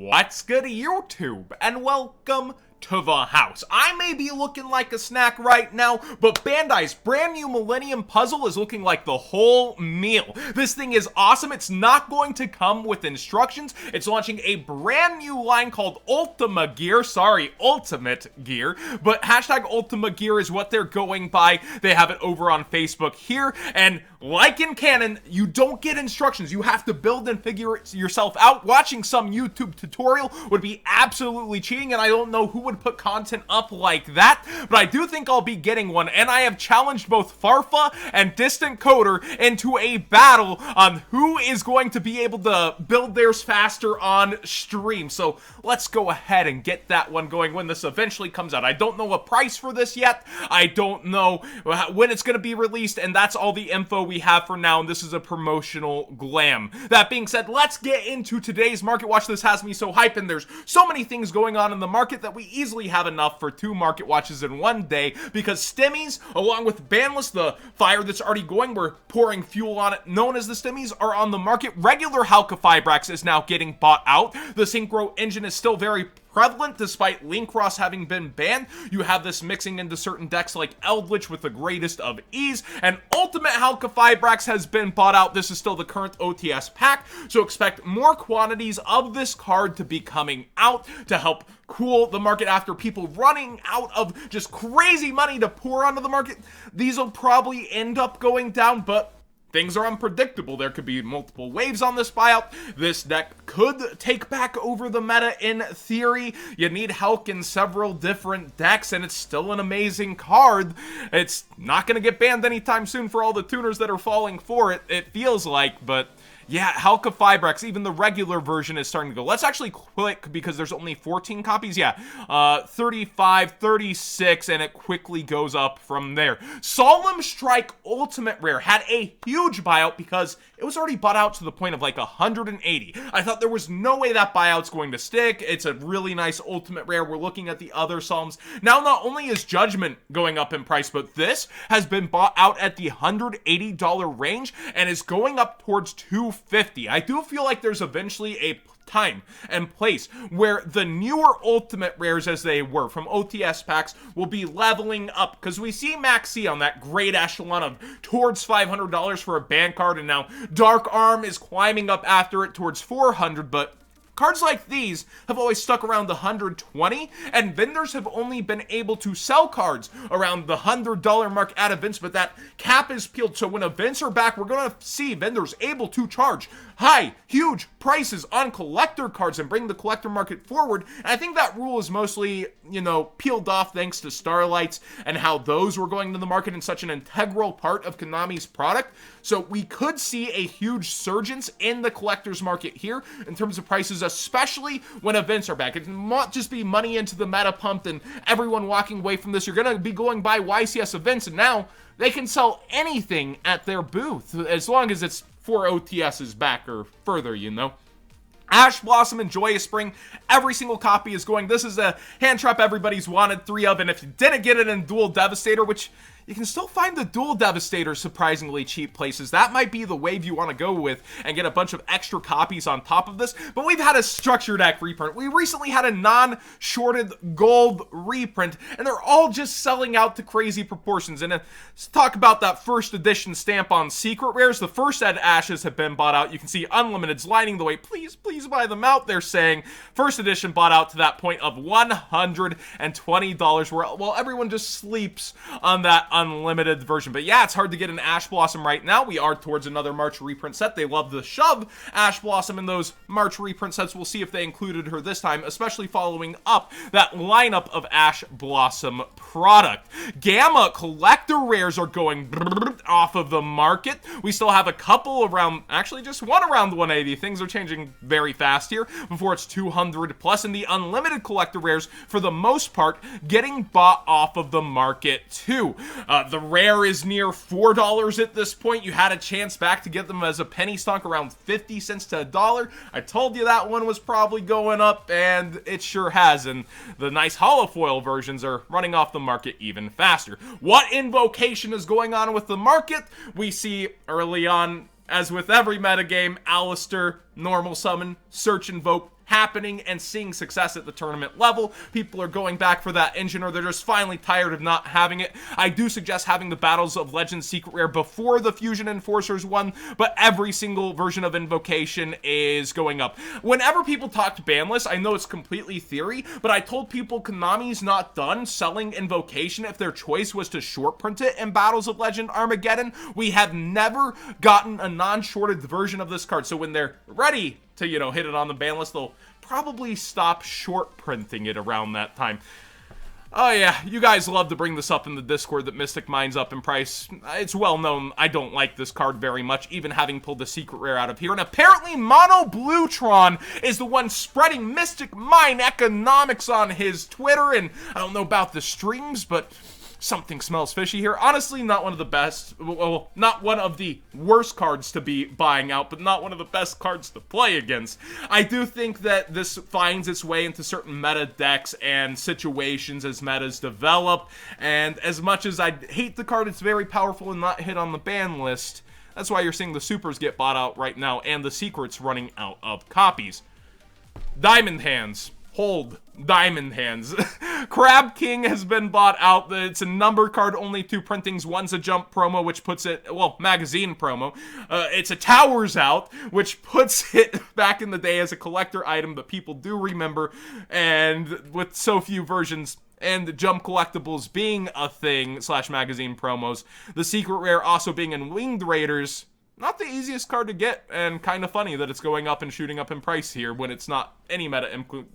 What's good, YouTube, and welcome to the house. I may be looking like a snack right now, but Bandai's brand new Millennium puzzle is looking like the whole meal. This thing is awesome. It's not going to come with instructions. It's launching a brand new line called Ultima Gear. Sorry, Ultimate Gear, but hashtag Ultima Gear is what they're going by. They have it over on Facebook here, and like in canon, you don't get instructions. You have to build and figure it yourself out. Watching some YouTube tutorial would be absolutely cheating, and I don't know who would put content up like that, but I do think I'll be getting one, and I have challenged both Farfa and Distant Coder into a battle on who is going to be able to build theirs faster on stream. So let's go ahead and get that one going when this eventually comes out. I don't know a price for this yet. I don't know when it's going to be released, and that's all the info we have for now, and this is a promotional glam. That being said, let's get into today's market watch. This has me so hyped, and there's so many things going on in the market that we easily have enough for 2 market watches in one day, because Stimmies, along with Banless, the fire that's already going, we're pouring fuel on it, known as the Stimmies, are on the market. Regular Halka is now getting bought out. The Synchro engine is still very prevalent despite Link Cross having been banned. You have this mixing into certain decks like Eldritch with the greatest of ease, and Ultimate Halka has been bought out. This is still the current OTS pack, so expect more quantities of this card to be coming out to help cool the market after people running out of just crazy money to pour onto the market. These will probably end up going down, but things are unpredictable. There could be multiple waves on this buyout. This deck could take back over the meta in theory. You need Hulk in several different decks, and it's still an amazing card. It's not going to get banned anytime soon for all the tuners that are falling for it, it feels like, but yeah, Halka even the regular version is starting to go. Let's actually click because there's only 14 copies. Yeah, 35, 36, and it quickly goes up from there. Solemn Strike Ultimate Rare had a huge buyout because it was already bought out to the point of like 180. I thought there was no way that buyout's going to stick. It's a really nice Ultimate Rare. We're looking at the other Solemns. Now, not only is Judgment going up in price, but this has been bought out at the $180 range and is going up towards $250. I do feel like there's eventually a time and place where the newer Ultimate Rares, as they were from OTS packs, will be leveling up, because we see Maxi on that great echelon of towards $500 for a band card, and now Dark Arm is climbing up after it towards $400, but cards like these have always stuck around the $120, and vendors have only been able to sell cards around the $100 mark at events, but that cap is peeled. So when events are back, we're going to see vendors able to charge high, huge prices on collector cards and bring the collector market forward. And I think that rule is mostly, peeled off thanks to Starlights and how those were going to the market in such an integral part of Konami's product. So we could see a huge surgence in the collector's market here in terms of prices, especially when events are back. It won't just be money into the meta pump and everyone walking away from this. You're going to be going by YCS events, and now they can sell anything at their booth as long as it's 4 OTS's back or further, Ash Blossom and Joyous Spring, every single copy is going. This is a hand trap everybody's wanted 3 of, and if you didn't get it in Dual Devastator, which you can still find the Dual Devastator surprisingly cheap places, that might be the wave you want to go with and get a bunch of extra copies on top of this. But we've had a structure deck reprint. We recently had a non-shorted gold reprint, and they're all just selling out to crazy proportions. And let's talk about that first edition stamp on Secret Rares. The first ed Ashes have been bought out. You can see Unlimited's lining the way. Please buy them out. They're saying first edition bought out to that point of $120, while everyone just sleeps on that Unlimited version. But yeah, it's hard to get an Ash Blossom right now. We are towards another March reprint set. They love to shove Ash Blossom in those March reprint sets. We'll see if they included her this time, especially following up that lineup of Ash Blossom product. Gamma collector rares are going off of the market. We still have a couple around, actually just one around the 180. Things are changing very fast here before it's 200 plus, and the unlimited collector rares, for the most part, getting bought off of the market too. The rare is near $4 at this point. You had a chance back to get them as a penny stock around 50 cents to $1. I told you that one was probably going up, and it sure has, and the nice holofoil versions are running off the market even faster. What invocation is going on with the market? We see early on, as with every metagame, Alistair normal summon, search invoke happening and seeing success at the tournament level. People are going back for that engine, or they're just finally tired of not having it. I do suggest having the Battles of Legends Secret Rare before the Fusion Enforcers one, but every single version of Invocation is going up. Whenever people talked banlist, I know it's completely theory, but I told people Konami's not done selling Invocation if their choice was to short print it in Battles of Legend Armageddon. We have never gotten a non-shorted version of this card, so when they're ready to, you know, hit it on the ban list, they'll probably stop short printing it around that time. Oh yeah, you guys love to bring this up in the Discord that Mystic Mine's up in price. It's well known I don't like this card very much, even having pulled the Secret Rare out of here. And apparently Mono Bluetron is the one spreading Mystic Mine economics on his Twitter, and I don't know about the streams, but something smells fishy here. Honestly, not one of the best, well, not one of the worst cards to be buying out, but not one of the best cards to play against. I do think that this finds its way into certain meta decks and situations as metas develop, and as much as I hate the card, it's very powerful and not hit on the ban list. That's why you're seeing the supers get bought out right now, and the secrets running out of copies. Diamond Hands. Hold. Diamond Hands. Crab King has been bought out. It's a number card, only 2 printings. One's a jump promo, which puts it, well, magazine promo. It's a Towers out, which puts it back in the day as a collector item that people do remember. And with so few versions and jump collectibles being a thing, / magazine promos, the Secret Rare also being in Winged Raiders, not the easiest card to get, and kind of funny that it's going up and shooting up in price here when it's not any meta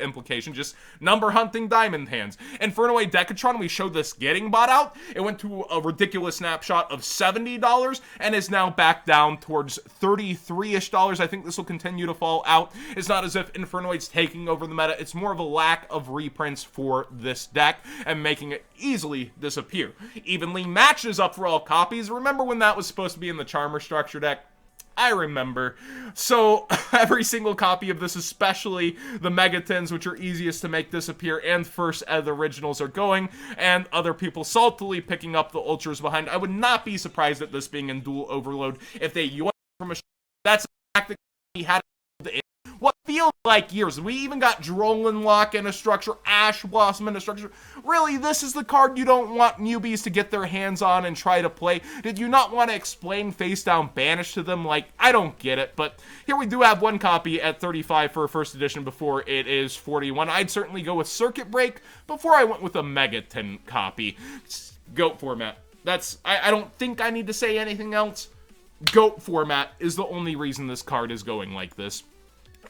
implication, just number hunting Diamond Hands. Infernoid Decatron, we showed this getting bought out. It went to a ridiculous snapshot of $70 and is now back down towards $33-ish. I think this will continue to fall out. It's not as if Infernoid's taking over the meta. It's more of a lack of reprints for this deck and making it easily disappear. Evenly Matched is up for all copies. Remember when that was supposed to be in the Charmer structure deck? I remember. So every single copy of this, especially the Megatons, which are easiest to make disappear, and first ed originals are going, and other people saltily picking up the Ultras behind. I would not be surprised at this being in dual overload if they yoink from a that's a fact that he had what feels like years. We even got Drolan Lock in a structure, Ash Blossom in a structure. Really, this is the card you don't want newbies to get their hands on and try to play. Did you not want to explain Face Down Banish to them? Like, I don't get it, but here we do have one copy at 35 for a first edition before it is 41. I'd certainly go with Circuit Break before I went with a Megaton copy. GOAT format. I don't think I need to say anything else. GOAT format is the only reason this card is going like this.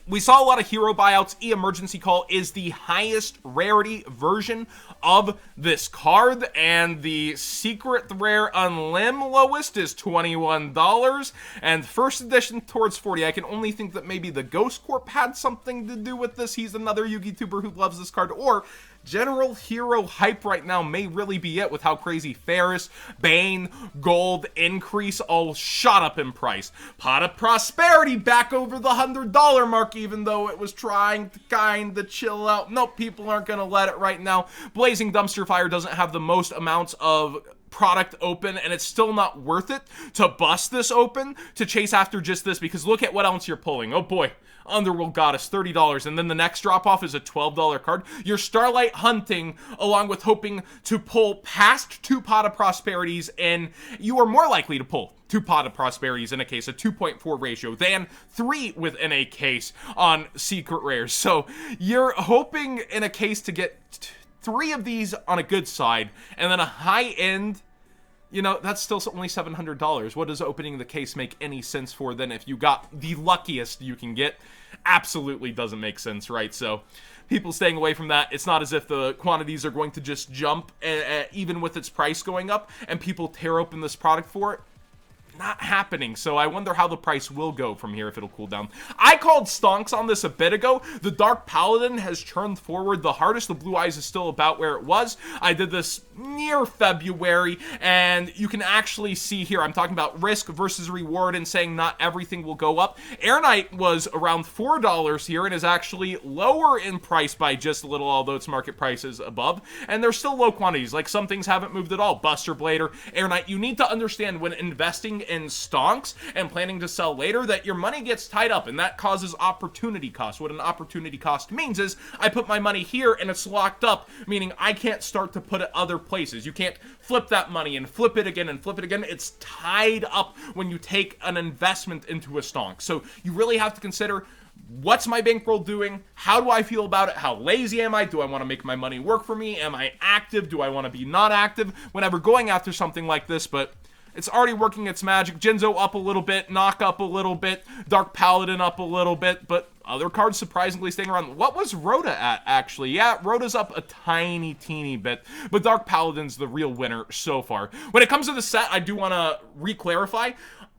We saw a lot of hero buyouts. E-Emergency Call is the highest rarity version of this card, and the Secret Rare Unlim lowest is $21, and first edition towards 40. I can only think that maybe the Ghost Corp had something to do with this. He's another Yugi-tuber who loves this card, or general hero hype right now may really be it with how crazy Ferris, Bane, Gold, Increase all shot up in price. Pot of Prosperity back over the $100 mark, even though it was trying to kind of chill out. Nope, people aren't going to let it right now. Blazing Dumpster Fire doesn't have the most amounts of product open, and it's still not worth it to bust this open to chase after just this, because look at what else you're pulling. Oh boy, Underworld Goddess, $30, and then the next drop-off is a $12 card. You're Starlight hunting, along with hoping to pull past 2 Pot of Prosperities, and you are more likely to pull 2 Pot of Prosperities in a case, a 2.4 ratio, than 3 within a case on Secret Rares. So you're hoping in a case to get 3 of these on a good side, and then a high-end, you know, that's still only $700. What does opening the case make any sense for then if you got the luckiest you can get? Absolutely doesn't make sense, right? So people staying away from that. It's not as if the quantities are going to just jump, even with its price going up, and people tear open this product for it. Not happening, so I wonder how the price will go from here if it'll cool down. I called stonks on this a bit ago. The Dark Paladin has churned forward the hardest. The Blue Eyes is still about where it was. I did this near February, and you can actually see here, I'm talking about risk versus reward and saying not everything will go up. Air Knight was around $4 here and is actually lower in price by just a little, although its market price is above, and there's still low quantities. Like, some things haven't moved at all. Buster Blader, Air Knight. You need to understand when investing in stonks and planning to sell later, that your money gets tied up, and that causes opportunity cost. What an opportunity cost means is I put my money here and it's locked up, meaning I can't start to put it other places. You can't flip that money and flip it again and flip it again. It's tied up when you take an investment into a stonk. So you really have to consider, what's my bankroll doing? How do I feel about it? How lazy am I? Do I want to make my money work for me? Am I active? Do I want to be not active whenever going after something like this? But it's already working its magic. Jinzo up a little bit, Knock up a little bit, Dark Paladin up a little bit, but other cards surprisingly staying around. What was Rhoda at, actually? Yeah, Rhoda's up a tiny, teeny bit, but Dark Paladin's the real winner so far. When it comes to the set, I do want to re-clarify.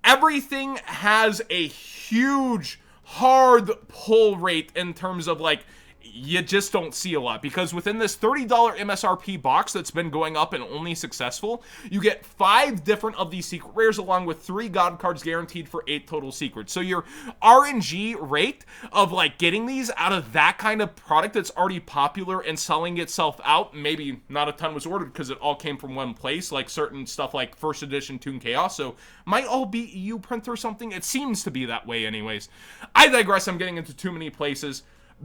Everything has a huge hard pull rate in terms of, like, you just don't see a lot, because within this $30 MSRP box that's been going up and only successful, you get 5 different of these secret rares along with 3 god cards guaranteed for 8 total secrets. So your RNG rate of, like, getting these out of that kind of product that's already popular and selling itself out, maybe not a ton was ordered because it all came from one place, like certain stuff like first edition Toon Chaos, so might all be EU print or something. It seems to be that way anyways. I digress. I'm getting into too many places.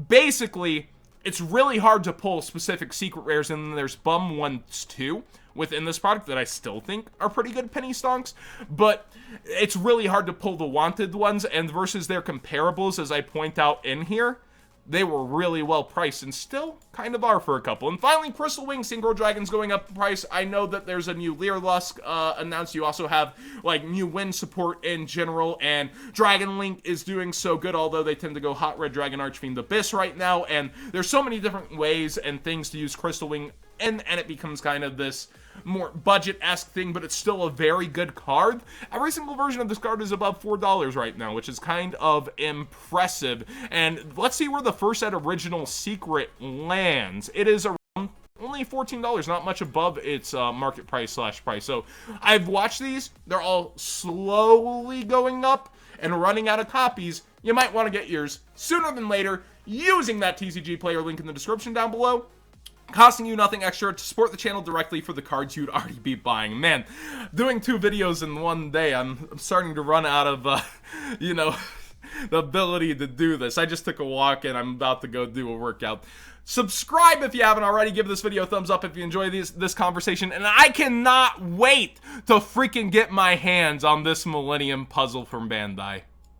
Basically, it's really hard to pull specific secret rares, and then there's bum ones too within this product that I still think are pretty good penny stonks, but it's really hard to pull the wanted ones, and versus their comparables, as I point out in here, they were really well priced and still kind of are for a couple. And finally, Crystal Wing Synchro Dragon's going up in price. I know that there's a new Leerlusk announced. You also have, like, new wind support in general, and Dragon Link is doing so good, although they tend to go Hot Red Dragon Archfiend Abyss right now, and there's so many different ways and things to use Crystal Wing, and it becomes kind of this more budget-esque thing, but it's still a very good card. Every single version of this card is above $4 right now, which is kind of impressive. And let's see where the first set original secret lands. It is around only $14, not much above its market price / price. So I've watched these. They're all slowly going up and running out of copies. You might want to get yours sooner than later using that TCG player link in the description down below, costing you nothing extra to support the channel directly for the cards you'd already be buying. Man, doing 2 videos in one day, I'm starting to run out of, you know, the ability to do this. I just took a walk and I'm about to go do a workout. Subscribe if you haven't already. Give this video a thumbs up if you enjoy this conversation. And I cannot wait to freaking get my hands on this Millennium puzzle from Bandai.